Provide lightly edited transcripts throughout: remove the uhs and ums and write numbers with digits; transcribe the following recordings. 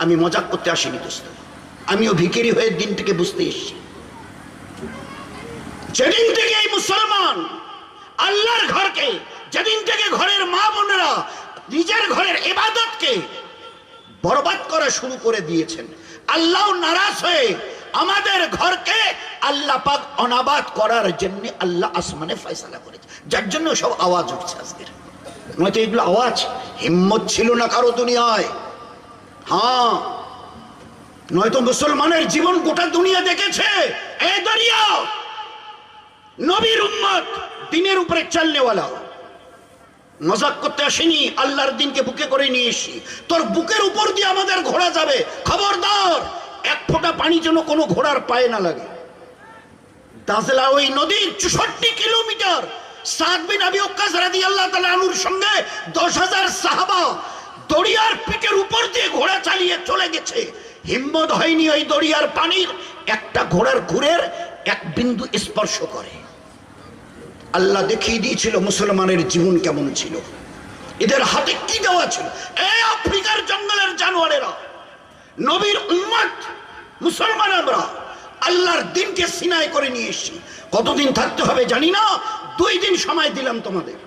আমি মজাক করতে আসিনি দোস্ত, আমিও ভিখারি হয়ে দিনটিকে বুঝতে এসেছি। যেদিন থেকে এই মুসলমান আল্লাহর ঘরকে, যেদিন থেকে ঘরের মা বোনেরা নিজের ঘরের ইবাদতকে বরবাদ করা শুরু করে দিয়েছেন, আল্লাহ নারাজ হয়ে আমাদের ঘরকে আল্লাহ পাক অনাবাদ করার জন্য আল্লাহ আসমানে ফয়সালা করেছে, যার জন্য সব আওয়াজ উঠছে আজকের। নয়তো এগুলো আওয়াজ হিম্মত ছিল না কারো দুনিয়ায়। হ্যাঁ, নয়তো মুসলমানের জীবন গোটা দুনিয়া দেখেছে। এ দরিয়া নবীর উম্মত, দিনের উপরে চলনেওয়ালা, মজাক করতে আসেনি, আল্লাহর দিনকে বুকে করে নিয়ে এসি। তোর বুকের উপর দিয়ে আমাদের ঘোড়া যাবে, খবরদার এক ফোঁটা পানি যেন কোনো ঘোড়ার পায়ে না লাগে। দাজলা ওই নদীর 64 কিলোমিটার, সাদ বিন আবি ওয়াক্কাস রাদিয়াল্লাহু তাআলা আনহুর সঙ্গে 10,000 সাহাবা দরিয়ার পিঠের উপর দিয়ে ঘোড়া চালিয়ে চলে গেছে। হিম্মত হয়নি ওই দরিয়ার পানির একটা ঘোড়ার খুরের এক বিন্দু স্পর্শ করে। আল্লাহ দেখিয়ে দিয়েছিল মুসলমানের জীবন কেমন ছিল, এদের হাতে কি দেওয়া ছিল। এই আফ্রিকার জঙ্গলের জানোয়ারেরা, নবীর উম্মত মুসলমান আমরা আল্লাহর দিনকে সিনায় করে নিয়ে এসেছি। কতদিন থাকতে হবে জানি না, 2 দিন সময় দিলাম তোমাদের।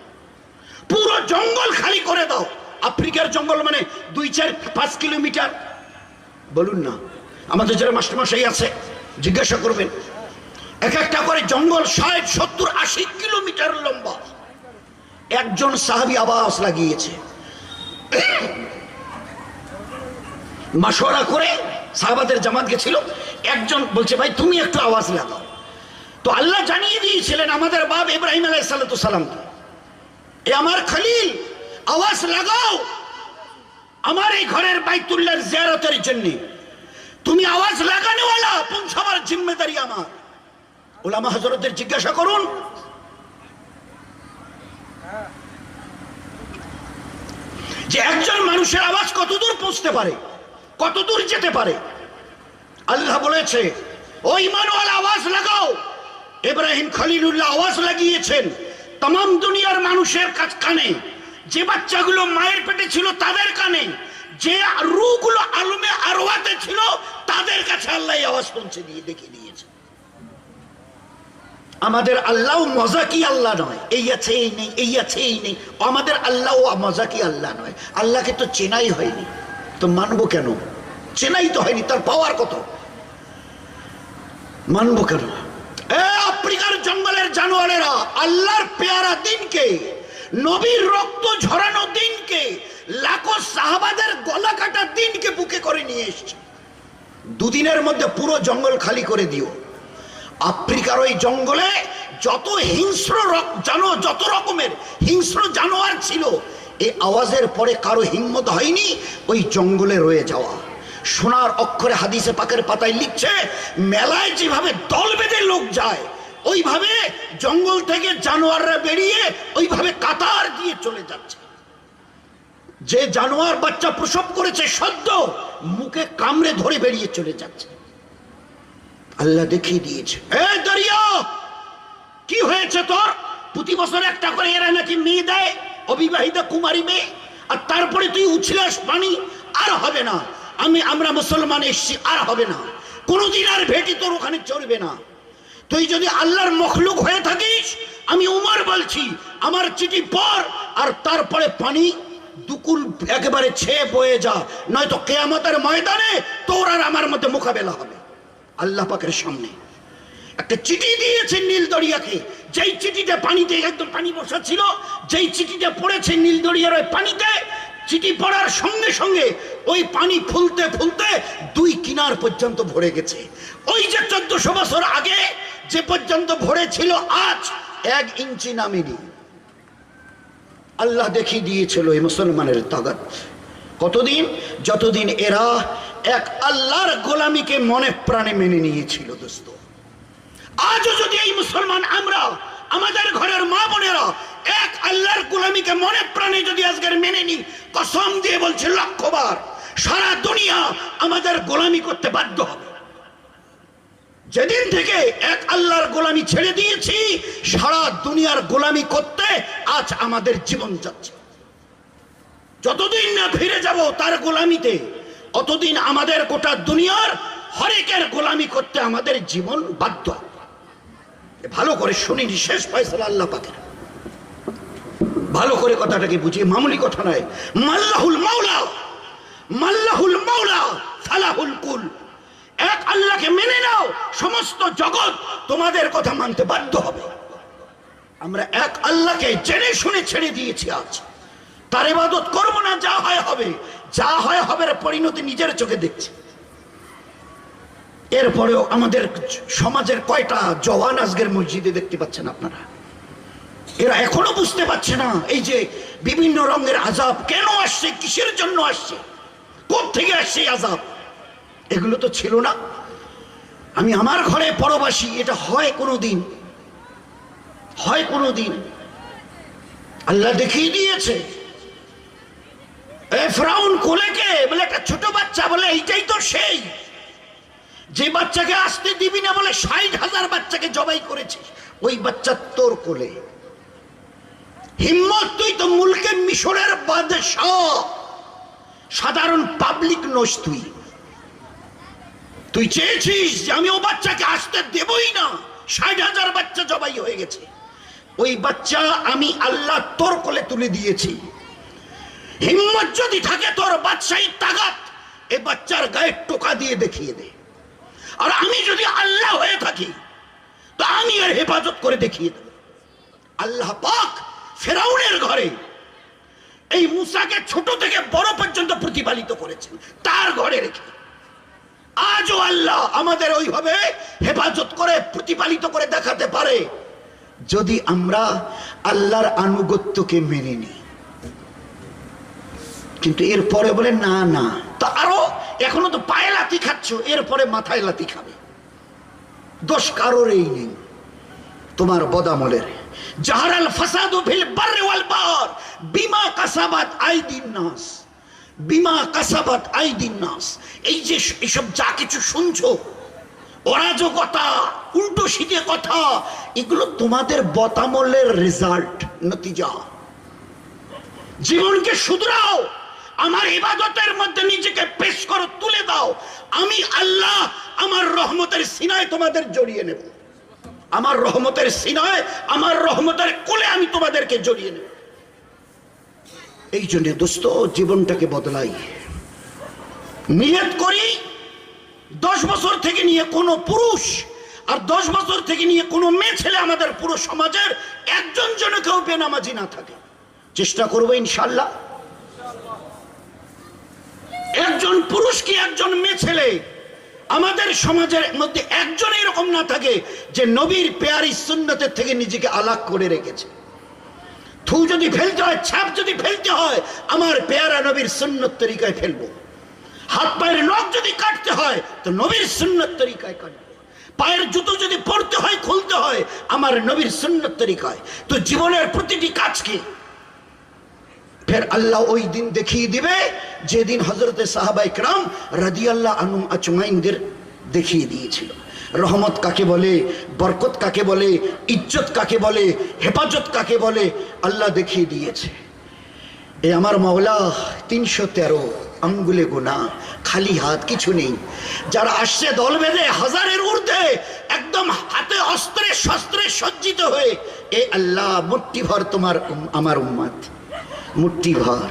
পুরো জঙ্গল খালি করে দাও। আফ্রিকার জঙ্গল মানে 2, 4, 5 কিলোমিটার বলুন না, আমাদের যারা মাস্টারমশাই আছে জিজ্ঞাসা করবেন, এক একটা করে জঙ্গল 60, 70, 80 কিলোমিটার লম্বা। একজন সাহাবী আওয়াজ লাগিয়েছে, মাশওয়ারা করে সাহাবাদের জামাত গেছিল, একজন বলছে ভাই তুমি একটু আওয়াজ লাগাও। তো আল্লাহ জানিয়ে দিয়েছিলেন আমাদের বাপ ইব্রাহিম আলাইহিস সালাম, এ আমার খলিল আওয়াজ লাগাও আমার এই ঘরের বাইতুল্লাহর জিয়ারতের জন্য। তুমি আওয়াজ লাগানোওয়ালা, পৌঁছাবার জিম্মেদারি আমার। উলামা হযরতদের জিজ্ঞাসা করুন, যে একজন মানুষের আওয়াজ কতদূর পৌঁছতে পারে, কতদূর যেতে পারে। আল্লাহ বলেছে ও ঈমানওয়ালা আওয়াজ লাগাও। ইব্রাহিম খলিলুল্লাহ আওয়াজ লাগিয়েছেন तमाम দুনিয়ার মানুষের কানে, যে বাচ্চাগুলো মায়ের পেটে ছিল তাদের কানে, যে রূহগুলো আলমে আরওয়াতে ছিল তাদের কাছে আল্লাহ আওয়াজ পৌঁছে দিয়ে দেখিয়ে দিয়েছে। আমাদের আল্লাহ মজাকি আল্লাহ নয়, এই আছে এই নেই, এই আছে এই নেই। আমাদের আল্লাহ মজাকি আল্লাহ নয়। আল্লাহকে তো চেনাই হয়নি, তো মানবো কেন? চেনাই তো হয়নি, তার পাওয়ার কত, মানবো কেন? আফ্রিকার জঙ্গলের জানোয়ারেরা আল্লাহর পেয়ারা দিনকে, নবীর রক্ত ঝরানো দিনকে, লাখো সাহাবাদের গলা কাটা দিনকে বুকে করে নিয়ে এসছে। 2 দিনের মধ্যে পুরো জঙ্গল খালি করে দিও। আফ্রিকার ওই জঙ্গলে যত হিংস্র যত রকমের হিংস্র জানোয়ার ছিল, এই আওয়াজের পরে কারো হিম্মত হয়নি ওই জঙ্গলে রয়ে যাওয়া। সোনার অক্ষরে হাদিসে পাকের পাতায় লিখছে, মেলায় যেভাবে দল বেঁধে লোক যায়, ওইভাবে জঙ্গল থেকে জানোয়াররা বেরিয়ে ওইভাবে কাতার দিয়ে চলে যাচ্ছে। যে জানোয়ার বাচ্চা প্রসব করেছে সদ্য, মুখে কামড়ে ধরে বেরিয়ে চলে যাচ্ছে। আল্লাহ দেখিয়ে দিয়েছে, এ দরিয়া কি হয়েছে তোর? প্রতি বছর একটা করে এরা নাকি মেয়ে দেয়, অবিবাহিতা কুমারী মেয়ে, আর তারপরে তুই উছলাস পানি। আর হবে না, আমরা মুসলমান এসছি, আর হবে না, কোনদিন আর ভেটি তোর ওখানে চড়বে না। তুই যদি আল্লাহর মখলুক হয়ে থাকিস, আমি উমর বলছি, আমার চিঠি পড়, আর তারপরে পানি দুকুল একেবারে ছেয়ে বয়ে যা, নয়তো কিয়ামতের ময়দানে তোর আর আমার মধ্যে মোকাবেলা হবে আল্লাহ পাকের সামনে। একটা চিঠি দিয়েছে নীল দরিয়াকে, যেই চিঠিটা পানিতে একদম পানি বসা ছিল, যেই চিঠিটা পড়েছে নীল দরিয়ার ওই পানিতে, চিঠি পড়ার সঙ্গে সঙ্গে ওই পানি ফুলতে ফুলতে 2 কিনার পর্যন্ত ভরে গেছে। ওই যে 1400 বছর আগে যে পর্যন্ত ভরে ছিল, আজ 1 ইঞ্চি নামেনি। আল্লাহ দেখিয়ে দিয়েছিল এই মুসলমানের তাকত। কতদিন? যতদিন এরা এক আল্লাহর গোলামীকে মনে প্রাণে মেনে নিয়েছিল। দোস্ত, আজও যদি এই মুসলমান আমরা, আমাদের ঘরের মা বোনেরা এক আল্লাহর গোলামীকে মনে প্রাণে যদি আজকের মেনে নি, কসম দিয়ে বলছে 1,00,000 বার, সারা দুনিয়া আমাদের গোলামী করতে বাধ্য হবে। যেদিন থেকে এক আল্লাহর গোলামী ছেড়ে দিয়েছি, সারা দুনিয়ার গোলামী করতে আজ আমাদের জীবন যাচ্ছে। যতদিন না ফিরে যাব তার গোলামীতে, অতদিন আমাদের গোটা দুনিয়ার হরেকের গোলামি করতে আমাদের জীবন বাধ্য। ভালো করে শুনিনি, শেষ ফয়সালা আল্লাহ পাকের। ভালো করে কথাটাকে বুঝিয়ে, মামুলি কথা নয়। মাল্লাহুল মাওলা, মাল্লাহুল মাওলা ফালাহুল কুল। এক আল্লাহকে মেনে নাও, সমস্ত জগৎ তোমাদের কথা মানতে বাধ্য হবে। আমরা এক আল্লাহকে জেনে শুনে ছেড়ে দিয়েছি, আজ তার ইবাদত করবো না, যা হয় হবে, যা হয় হবে পরিণতি নিজের চোখে দেখছি। এরপরেও আমাদের সমাজের কয়টা জওয়ান আজকের মসজিদে দেখতে পাচ্ছেন আপনারা? এরা এখনো বুঝতে পারছে না এই যে বিভিন্ন রঙের আযাব কেন আসছে, কিসের জন্য আসছে, কোত্থেকে আসছে আযাব। এগুলো তো ছিল না। আমি আমার ঘরে পরবাসী, এটা হয় কোনোদিন? হয় কোনোদিন? আল্লাহ দেখিয়ে দিয়েছে। ফিরআউন কোলেকে বলে একটা ছোট বাচ্চা, বলে এইটাই তো সেই যে বাচ্চাকে আসতে দিবি না বলে ৬০,০০০ বাচ্চাকে জবাই করেছিস, ওই বাচ্চা তোর কোলে। হিম্মত, তুই তো মুলকে মিশরের বাদশাহ, সাধারণ পাবলিক নোস। তুই চেয়েছিস যে আমি ও বাচ্চাকে আসতে দেবই না, ৬০,০০০ বাচ্চা জবাই হয়ে গেছে, ওই বাচ্চা আমি আল্লাহ তোর কোলে তুলে দিয়েছি। হিম্মত যদি থাকে তোর, বাদশাহী তাগাত, এই বাচ্চার গায়ে টোকা দিয়ে দেখিয়ে দে। আর আমি যদি আল্লাহ হয়ে থাকি তো আমি এর হেফাজত করে দেখিয়ে দেব। আল্লাহ পাক ফিরআউনের ঘরে এই মুসাকে ছোট থেকে বড় পর্যন্ত প্রতিপালিত করেছেন, তার ঘরে রেখে। আজও আল্লাহ আমাদের ওইভাবে হেফাজত করে প্রতিপালিত করে দেখাতে পারে, যদি আমরা আল্লাহর আনুগত্যকে মেনে নিই। কিন্তু এরপরে বলে না না, তো আরো এখনো তো পায়ে লাথি খাচ্ছ, এরপরে মাথায় লাথি খাবে। দোষ কারোরই নেই, তোমার বদামলের। জাহারাল ফাসাদু ফিল বাররি ওয়াল বাহর বিমা কাসাবাত আইদিন নাস, বিমা কাসাবাত আইদিন নাস। এই যে এসব যা কিছু শুনছো, অরাজকতা, উল্টো সিধে কথা, এগুলো তোমাদের বদামলের রেজাল্ট, নতিজা। জীবনকে শুধরাও, আমার ইবাদতের মধ্যে নিজেকে পেশ করো, তুলে দাও। আমি আল্লাহ আমার রহমতের সিনায় তোমাদের জড়িয়ে নেব, আমার রহমতের সিনায়, আমার রহমতের কোলে আমি তোমাদেরকে জড়িয়ে নেব। এই জন্য দোস্ত, জীবনটাকে বদলাই। নিয়ত করি 10 বছর থেকে নিয়ে কোনো পুরুষ আর 10 বছর থেকে নিয়ে কোনো মেয়ে ছেলে আমাদের পুরো সমাজের একজন যেন কেউ বেনামাজি না থাকে। চেষ্টা করবো ইনশাল্লাহ। একজন পুরুষ কি একজন মেয়ে ছেলে আমাদের সমাজের মধ্যে একজন এরকম না থাকে যে নবীর পেয়ারি সুন্নতের থেকে নিজেকে আলাদা করে রেখেছে। থু যদি ফেলতে হয়, ছাপ যদি ফেলতে হয়, আমার পেয়ারা নবীর সুন্নত তরিকায় ফেলবো। হাত পায়ের নখ যদি কাটতে হয় তো নবীর সুন্নত তরিকায় কাটবো। পায়ের জুতো যদি পরতে হয়, খুলতে হয়, আমার নবীর সুন্নত তরিকায়। তো জীবনের প্রতিটি কাজকে ফের আল্লাহ ওই দিন দেখিয়ে দিবে যেদিন হযরতে সাহাবা ইকরাম রাদিয়াল্লাহু আনহুম আজমাইনদের দেখিয়ে দিয়েছিল। রহমত কাকে বলে, বরকত কাকে বলে, ইজ্জত কাকে বলে, হেফাজত কাকে বলে, আল্লাহ দেখিয়ে দিয়েছে। এ আমার মাওলা 313 আঙ্গুলে গোনা, খালি হাত, কিছু নেই। যারা আসছে দল বেঁধে, 1000-এর ঊর্ধ্বে, একদম হাতে অস্ত্রে শস্ত্রে সজ্জিত হয়ে, এ আল্লাহ মুট্টি ভর তোমার আমার উম্মত, মুট্টি ভর,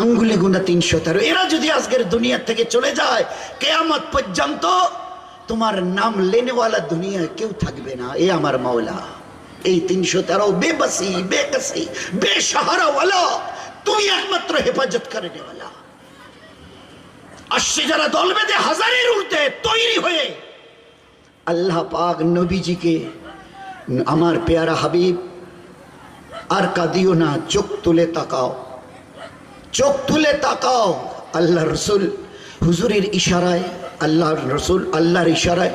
আঙ্গুলে গোনা 313। এরা যদি আজকের দুনিয়া থেকে চলে যায়, কিয়ামত পর্যন্ত তোমার নাম লেনেওয়ালা দুনিয়ায় কেউ থাকবে না। এ আমার মাওলা, এই 313 বেবসি, বেকসি, বেসাহারাওয়ালা, তুমি একমাত্র হেফাজত করে নেওয়ালা। আসছে যারা দল বেঁধে 1000-এর ঊর্ধ্বে তৈরি হয়ে, আল্লাহ পাক নবীজিকে, আমার পেয়ারা হাবিব, আর কাঁদিও না, চোখ তুলে তাকাও, চোখ তুলে তাকাও। আল্লাহ রসুল হুজুরের ইশারায়, আল্লাহর রসুল আল্লাহর ইশারায়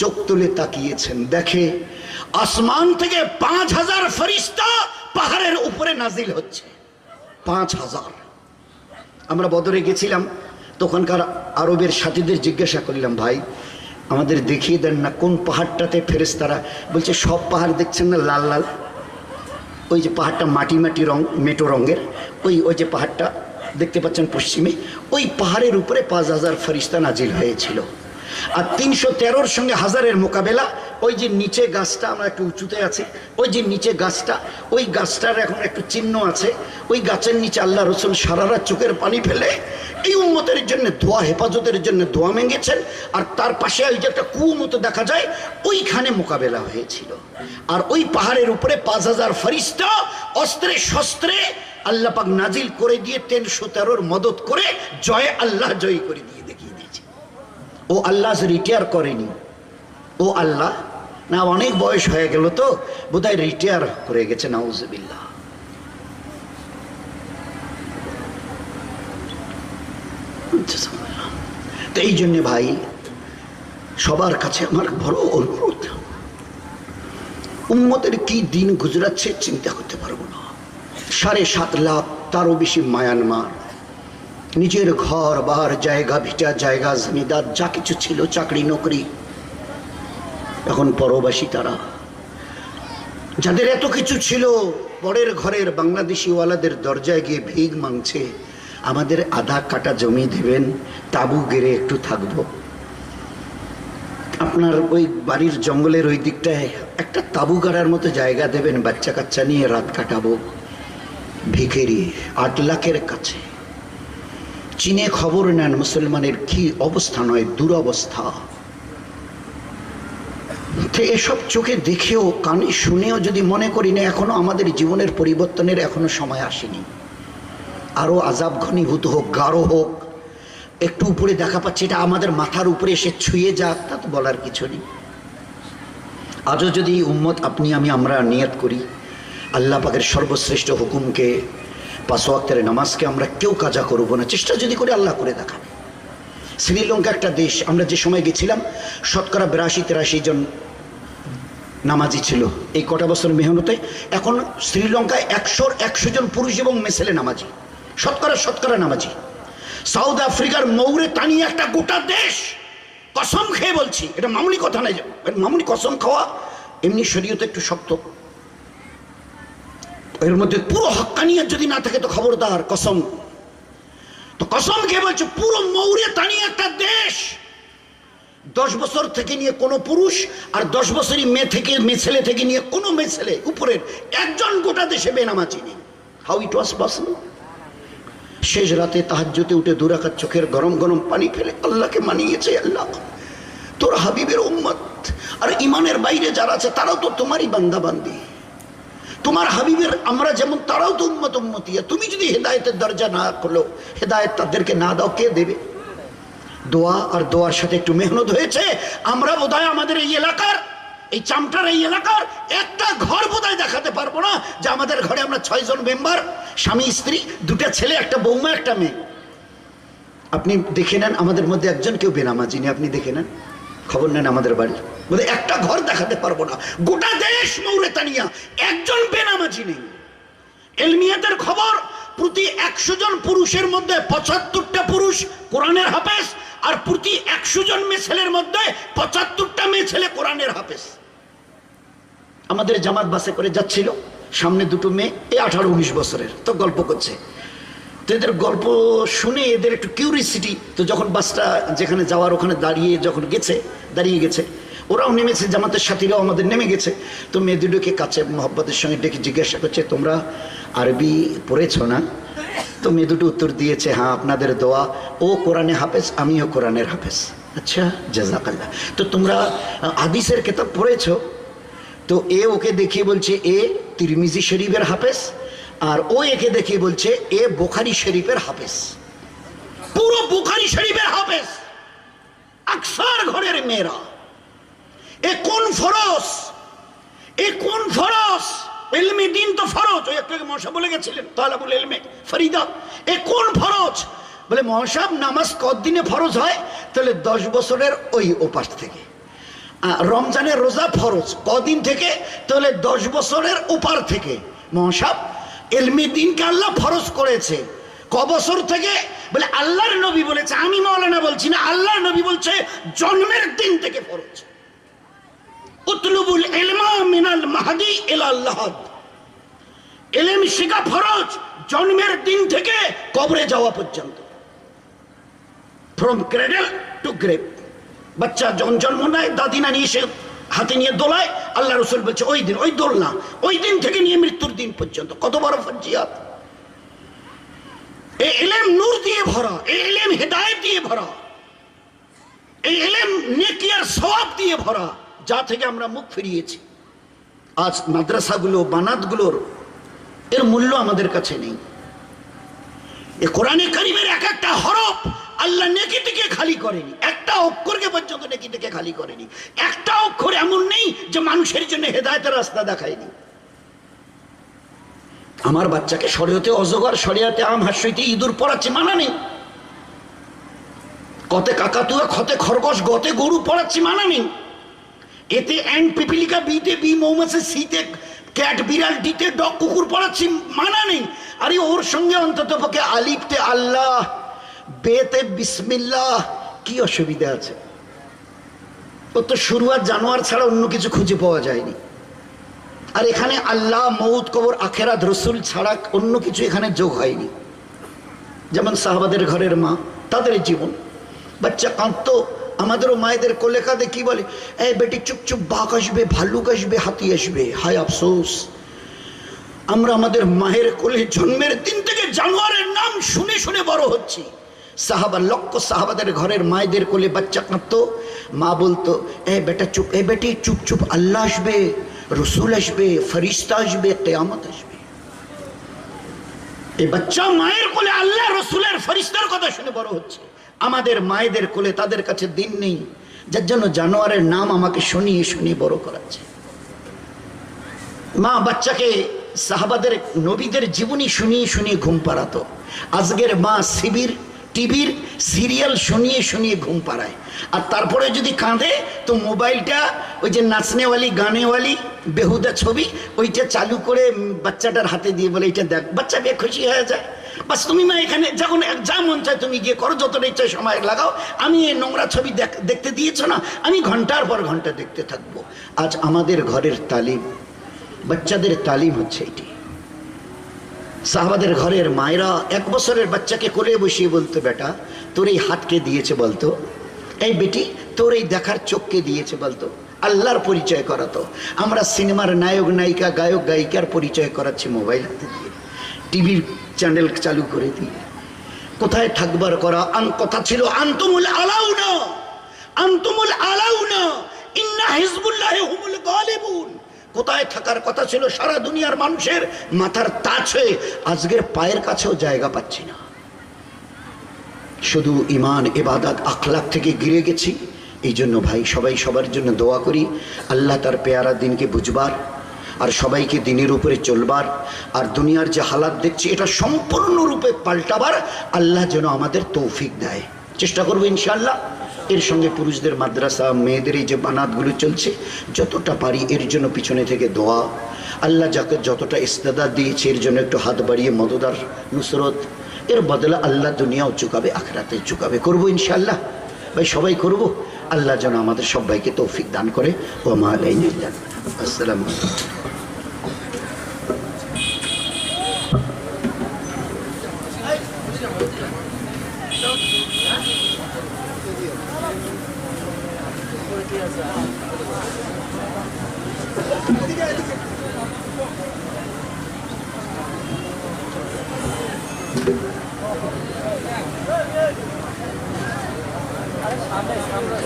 চোখ তুলে তাকিয়েছেন। দেখে আসমান থেকে 5000 ফেরেশতা পাহাড়ের উপরে নাজিল হচ্ছে। 5000। আমরা বদরে গেছিলাম, তখনকার আরবের সাথীদের জিজ্ঞাসা করলাম, ভাই আমাদের দেখিয়ে দেন না কোন পাহাড়টাতে ফেরেশতারা। বলছে সব পাহাড় দেখছেন না লাল লাল, ওই যে পাহাড়টা মাটি মাটি রং, মেটো রঙের, ওই যে পাহাড়টা দেখতে পাচ্ছেন পশ্চিমে, ওই পাহাড়ের উপরে 5000 ফেরেশতা নাজিল হয়েছিল। আর 313-র সঙ্গে হাজারের মোকাবেলা। ওই যে নিচে গাছটা, আমরা একটু উঁচুতে আছি, ওই যে নিচে গাছটা, ওই গাছটার এখন একটু চিহ্ন আছে। ওই গাছের নিচে আল্লাহ রসুল সারা রাত চোখের পানি ফেলে এই উম্মতের জন্য দোয়া, হেফাজতের জন্য দোয়া মেঙ্গেছেন। আর তার পাশে ওই যে একটা কুয়ো মতো দেখা যায়, ওইখানে মোকাবেলা হয়েছিল। আর ওই পাহাড়ের উপরে 5000 ফেরেশতা অস্ত্রে শস্ত্রে আল্লাহ পাক নাজিল করে দিয়ে 313-র মদত করে আল্লাহ জয় করে দিয়ে দেখিয়ে দিয়েছে। ও আল্লাহ রিটায়ার করেনি, ও আল্লাহ না, অনেক বয়স হয়ে গেল তো বোধহয় রিটায়ার করে গেছে, নাউজুবিল্লাহ। তো এই জন্য ভাই সবার কাছে আমার বড় অনুরোধ, উম্মতের কি দিন গুজরাচ্ছে চিন্তা করতে পারবো না। 7.5 লাখ, তারও বেশি মায়ানমার, নিজের ঘর বাহার, জায়গা ভিটা, জায়গা জমিদার যা কিছু ছিল, চাকরি নকরি, এখন পরবাসী। তারা যাদের এত কিছু ছিল, পরের ঘরের বাংলাদেশি ওয়ালাদের দরজায় গিয়ে ভিক মাংছে, আমাদের আধা কাটা জমি দেবেন, তাবু গেড়ে একটু থাকবো। আপনার ওই বাড়ির জঙ্গলের ওই দিকটায় একটা তাবু গাড়ার মতো জায়গা দেবেন, বাচ্চা কাচ্চা নিয়ে রাত কাটাবো। ভিখেরি 8 লাখের কাছে। চীনে খবর নেন মুসলমানের কি অবস্থা, নয় দুরবস্থা। এসব চোখে দেখেও কানে শুনেও যদি মনে করি না এখনো আমাদের জীবনের পরিবর্তনের এখনো সময় আসেনি, আরো আযাব ঘনীভূত হোক, গাঢ় হোক, একটু উপরে দেখা পাচ্ছে, এটা আমাদের মাথার উপরে এসে ছুঁয়ে যাক, তা তো বলার কিছু নেই। আজও যদি উম্মত আপনি আমি আমরা নিয়ত করি আল্লাহ পাকের সর্বশ্রেষ্ঠ হুকুমকে, 5 ওয়াক্তের নামাজকে আমরা কেউ কাজা করবো না, চেষ্টা যদি করি আল্লাহ করে দেখাবে। শ্রীলঙ্কা একটা দেশ, আমরা যে সময় গেছিলাম 82-83 জন নামাজি ছিল এই কটা বছর মেহনতে। এখন শ্রীলঙ্কায় 100 জন পুরুষ এবং মেছেলে নামাজি, শতকরা নামাজি। সাউথ আফ্রিকার মৌরে তানিয়ে একটা গোটা দেশ, কসম খেয়ে বলছি, এটা মামুলি কথা নাই, মামুলি কসম খাওয়া এমনি শরীয়তে একটু শক্ত, এর মধ্যে পুরো হক্কানিয়ত যদি না থাকে তো খবরদার, কসম। তো কসম খেয়ে বলছে, পুরো মৌরে তানিয়ে একটা দেশ, 10 বছর থেকে নিয়ে কোনো পুরুষ আর 10 বছরই মেয়ে ছেলে থেকে নিয়ে কোনো মেয়ে ছেলে উপরের একজন গোটা দেশে বেনামাজি নেই। How it was possible? শেষ রাতে তাহাজ্জুদে উঠে 2 রাকাত চোখের গরম গরম পানি ফেলে আল্লাহকে মানিয়েছে, আল্লাহ তোর হাবিবের উম্মত আর ইমানের বাইরে যারা আছে তারাও তো তোমারই বান্দা বান্দি, তোমার হাবিবের আমরা যেমন, তারাও তো উম্মত উম্মতিয়া। তুমি যদি হেদায়েতের দরজা না খোলো, হেদায়েত তাদেরকে না দাও, কে দেবে? দোয়া আর দোয়ার সাথে একটু মেহনত হয়েছে। আমরা বোধহয় আমাদের এই এলাকার, এই চামটার এই এলাকার একটা ঘর বোধহয় দেখাতে পারবো না যে আমাদের ঘরে আমরা 6 জন মেম্বার, স্বামী স্ত্রী, 2টা ছেলে, একটা বৌমা, একটা মেয়ে। আপনি দেখে নেন আমাদের মধ্যে একজন কেউ বেনামাজি নেই, আপনি দেখে নেন, খবর নেন আমাদের বাড়ি, বোধহয় একটা ঘর দেখাতে পারবো না। গোটা দেশ মৌরেতানিয়া একজন বেনামাজি নেই। এলমিয়াতের খবর, প্রতি 100 জন পুরুষের মধ্যে 75টা পুরুষ কোরআনের হাফেজ, আর প্রতি 100 জন মেয়ে ছেলের মধ্যে 75টা মেয়ে ছেলে কোরআনের হাফেজ। আমাদের জামাত বাসে করে যাচ্ছিল, সামনে 2টো মেয়ে, এই 18-19 বছরের, তো গল্প করছে। তো এদের গল্প শুনে এদের একটু কিউরিসিটি, তো যখন বাসটা যেখানে যাওয়ার ওখানে দাঁড়িয়ে গেছে, ওরাও নেমেছে, জামাতের সাথীরাও আমাদের নেমে গেছে। তো মেয়ে দুটোকে কাছে মহব্বতের সঙ্গে ডেকে জিজ্ঞাসা করছে, তোমরা আরবি পড়েছ না? তো মেয়ে দুটো উত্তর দিয়েছে, হ্যাঁ, আপনাদের দোয়া, ও কোরআনে হাফেজ, আমিও কোরআনের হাফেজ। আচ্ছা, জাযাকাল্লাহ। তো তোমরা হাদিসের কিতাব পড়েছো? তো এ ওকে দেখিয়ে বলছে এ তিরমিজি শরীফের হাফেজ, আর ও একে দেখিয়ে বলছে এ বুখারী শরীফের হাফেজ। পুরো বুখারী শরীফের হাফেজ আকসার ঘরের মেয়েরা। এ কোন ফরজ, এ কোন ফরজ? ইলমে দিন তো ফরজ, ওই একটু মশা বলে গেছিলেন তালাবুল ইলমে ফরিদা, এ কোন ফরজ? বলে মহাসাব নামাজ কতদিনে ফরজ হয়? তাহলে 10 বছরের ওই ওপাশ থেকে। রমজানের রোজা ফরজ কদিন থেকে? তাহলে 10 বছরের ওপার থেকে। মহাসাব ইলমে দিনকে আল্লাহ ফরজ করেছে ক বছর থেকে? বলে আল্লাহর নবী বলেছে, আমি মাওলানা বলছি না, আল্লাহর নবী বলছে জন্মের দিন থেকে ফরজ। উতলুবুল ইলমা মিনাল মাহদি ইলাল লাহাদ, ইলম শিখা ফরজ জন্মের দিন থেকে কবরে যাওয়া পর্যন্ত, ফ্রম ক্রেডেল টু গ্রেভ। বাচ্চা যখন জন্ম নেয় দাদি নানি এসে হাতে নিয়ে দোলায়, আল্লাহ রসুল বলছে ওই দিন, ওই দোলনা ওই দিন থেকে নিয়ে মৃত্যুর দিন পর্যন্ত। কত বড় ফরজিয়াত! এই ইলম নূর দিয়ে ভরা, এই ইলম হেদায়েত দিয়ে ভরা, এই ইলম নেকি আর সওয়াব দিয়ে ভরা, যা থেকে আমরা মুখ ফিরিয়েছি। আজ মাদ্রাসাগুলো বানাতগুলোর এর মূল্য আমাদের কাছে নেই। এ কোরআনে কারিমের এক একটা হরফ আল্লাহ নেকি থেকে খালি করেনি, একটা অক্ষরকে পর্যন্ত নেকি থেকে খালি করেনি। একটা অক্ষর এমন নেই যে মানুষের জন্য হেদায়েতের রাস্তা দেখায়নি। আমার বাচ্চাকে শরীয়তে অজগর, শরিয়াতে আম, হাস্যতে ইঁদুর পড়াচ্ছি, মানা নেই। কতে কাকাতুয়া, খতে খরগোশ, গতে গরু পড়াচ্ছি, মানা নেই। এতে অ্যান্ড পিপিলিকা, বিতে বি মৌমাছি, সিতে ক্যাট, বিড়াল, ডিতে ডগ, কুকুর পড়াচ্ছি, মানা নেই। আরে ওর সঙ্গে অন্তত পক্ষে আলিফতে আল্লাহ, বেতে বিসমিল্লাহ, কি অসুবিধা আছে? ও তো শুরু আর জানোয়ার ছাড়া অন্য কিছু খুঁজে পাওয়া যায়নি। আর এখানে আল্লাহ, মৌত, কবর, আখেরাত, রসুল ছাড়া অন্য কিছু এখানে যোগ হয়নি। যেমন সাহাবাদের ঘরের মা, তাদের জীবন, বাচ্চা কাঁদতো, আমাদেরও মায়েদের কোলে কাঁদে, কি বলে, এই বেটি চুপ চুপ, বাঘ আসবে, ভাল্লুক আসবে, হাতি আসবে। হায় আফসোস, আমরা আমাদের মায়ের কোলে জন্মের দিন থেকে জানোয়ারের নাম শুনে শুনে বড় হচ্ছি। সাহাবা, লক্ষ সাহাবাদের ঘরের মায়েদের কোলে বাচ্চা কাঁদতো, মা বলতো, এ বেটা চুপ, এ বেটি চুপ চুপ, আল্লাহ আসবে, রসুল আসবে, ফরিস্তা আসবে, কিয়ামত আসবে। এই বাচ্চা মায়ের কোলে আল্লাহ, রসুলের, ফরিস্তার কথা শুনে বড় হচ্ছে। আমাদের মায়েদের কোলে তাদের কাছে দিন নেই, যার জন্য জানোয়ারের নাম আমাকে শুনিয়ে শুনিয়ে বড় করাচ্ছে। মা বাচ্চাকে সাহাবাদের, নবীদের জীবনী শুনিয়ে শুনিয়ে ঘুম পাড়াতো। আজকের মা শিবির, টিভির সিরিয়াল শুনিয়ে শুনিয়ে ঘুম পাড়ায়। আর তারপরে যদি কাঁদে তো মোবাইলটা, ওই যে নাচনেওয়ালি, গানেওয়ালি বেহুদা ছবি, ওইটা চালু করে বাচ্চাটার হাতে দিয়ে বলে, এইটা দেখ। বাচ্চা বেশ খুশি হয়ে যায়। বাস তুমি মা এখানে যখন যা মন চায় তুমি গিয়ে করো, যতটা ইচ্ছা সময় লাগাও, আমি এই নোংরা ছবি দেখতে দিয়েছো না, আমি ঘন্টার পর ঘন্টা দেখতে থাকবো। আজ আমাদের ঘরের তালিম, বাচ্চাদের তালিম হচ্ছে এটি। সাহাবাদের ঘরের মায়েরা 1 বছরের বাচ্চাকে কোলে বসিয়ে বলতো, বেটা তোর এই হাতকে দিয়েছে বলতো, এই বেটি তোর এই দেখার চোখকে দিয়েছে বলতো। আল্লাহর পরিচয় করাতো। আমরা সিনেমার নায়ক নায়িকা, গায়ক গায়িকার পরিচয় করাচ্ছি মোবাইল হাতে দিয়ে, টিভির চ্যানেল চালু করে দিয়ে। কোথায় থাকবার করা কথা ছিল, আনতুমুল আলাউনা, আনতুমুল আলাউনা, ইন্না হিজবুল্লাহি হুমুল গালিবুন। কোথায় থাকার কথা ছিল সারা দুনিয়ার মানুষের মাথার তাছে, আজকের পায়ের কাছেও জায়গা পাচ্ছি না। শুধু ইমান, ইবাদত, আখলাক থেকে গিরে গেছি। এই জন্য ভাই সবাই সবার জন্য দোয়া করি, আল্লাহ তার পেয়ারা দিনকে বুঝবার, আর সবাইকে দিনের উপরে চলবার, আর দুনিয়ার যে হালাত দেখছি এটা সম্পূর্ণরূপে পাল্টাবার আল্লাহ যেন আমাদের তৌফিক দেয়। চেষ্টা করবো ইনশাআল্লাহ। এর সঙ্গে পুরুষদের মাদ্রাসা, মেয়েদের এই যে বানাতগুলো চলছে, যতটা পারি এর জন্য পিছনে থেকে দোয়া। আল্লাহ যাকে যতটা ইস্তেদাদ দিয়েছে এর জন্য একটু হাত বাড়িয়ে মদদার নুসরত, এর বদলে আল্লাহ দুনিয়াও চুকাবে, আখিরাতে চুকাবে। করবো ইনশাআল্লাহ ভাই, সবাই করব। আল্লাহ যেন আমাদের সবাইকে তৌফিক দান করে। ওয়া মা আলাইনা ইল্লা আল বালাগ। আসসালামু আলাইকুম। সামনে